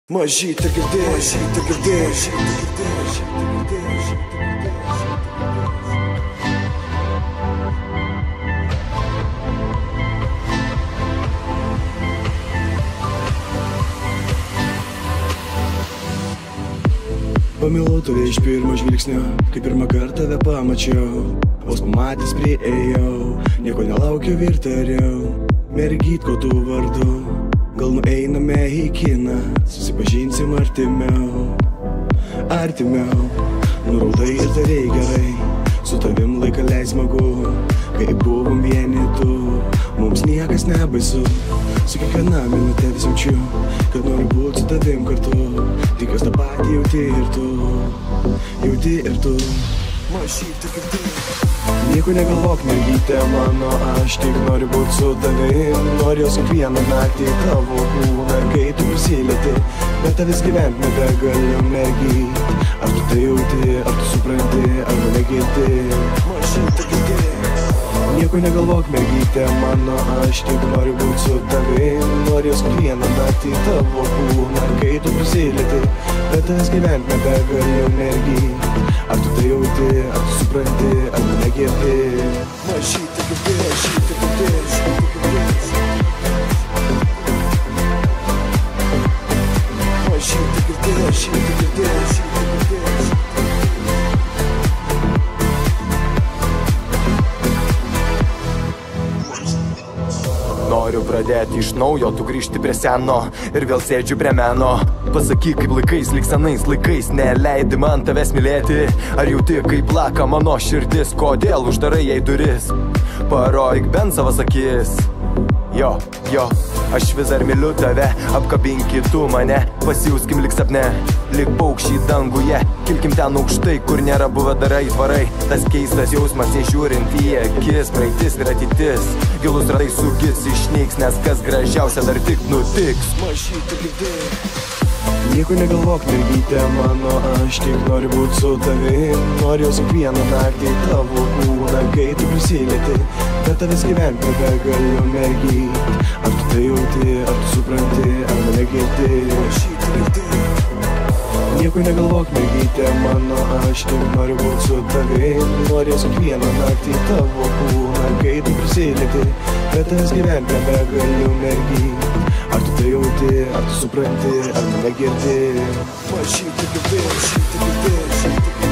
Mažytė girdėjai, Pamilau tave iš pirmo žvilgsnio, kai pirmą kartą tave pamačiau. Vos pamatęs priėjau, nieko nelaukiau ir tariau. Mergyt, ko tu vardu, gal nueiname į kiną, susipažinsim artimiau. Nuraudai ir darei gerai, su tavim laiką leis smagu. Kai buvom vieni tu, mums niekas nebaisu. Su kiekviena minute vis jaučiu, kad noriu būt su tavim kartu. Tikiuos tą patį jauti ir tu. Mažytė girdėjai. Nieko negalvok, mergytė mano, aš tik noriu būt su tavim. Noriu kiekvieną naktį tavo kūną, kai tu prisilieti. Bet tavęs gyvent nebegaliu, mergyt. Ar tu tai jauti, ar tu supranti, ar mane girdi? Mažytė girdėjai. Nieko negalvok, mergytė mano, aš tik noriu būt su tavim. Noriu kiekvieną naktį tavo kūną, kai tu prisilieti. Bet tavęs gyvent nebegaliu, mergyt. Ar tu tai jauti, ar tu supranti, ar mane girdi? Mažytė girdėjai, mažytė girdėjai. Mažytė girdėjai, mažytė girdėjai. Noriu pradėti iš naujo, tu grįžti prie seno ir vėl sėdžiu prie meno. Pasakyk, kaip laikais, lyg senais laikais, neleidi man tavęs mylėti. Ar jauti, kaip plaka mano širdis, kodėl uždarai jai duris? Parodyk bent savas akis. Jo, aš vis dar myliu tave, apkabinki tu mane. Pasijauskim lyg sapne, lyg paukščiai danguje. Kilkim ten aukštai, kur nėra buvę dar aitvarai. Tas keistas jausmas, jei žiūrint į akis, praeitis ir ateitis. Gilus radai sugis, išnyks, nes kas gražiausia dar tik nutiks. Mažytė girdėjai. Nieko negalvok, mergytė mano, aš tik noriu būt su tavim. Noriu kiekvieną naktį tavo kūną, kai tu prisilieti. Bet tavęs gyvent nebegaliu, mergyt. Ar tu tai jauti, ar tu supranti, ar mane girdi? Mažytė girdėjai. Nieko negalvok, mergytė mano, aš tik noriu būt su tavim. Noriu kiekvieną naktį tavo kūną, kai tu prisilieti. Bet tavęs gyvent nebegaliu, mergyt. Ar tu tai jauti, ar tu supranti, ar mane girdi? Mažytė girdėjai, mažytė girdėjai.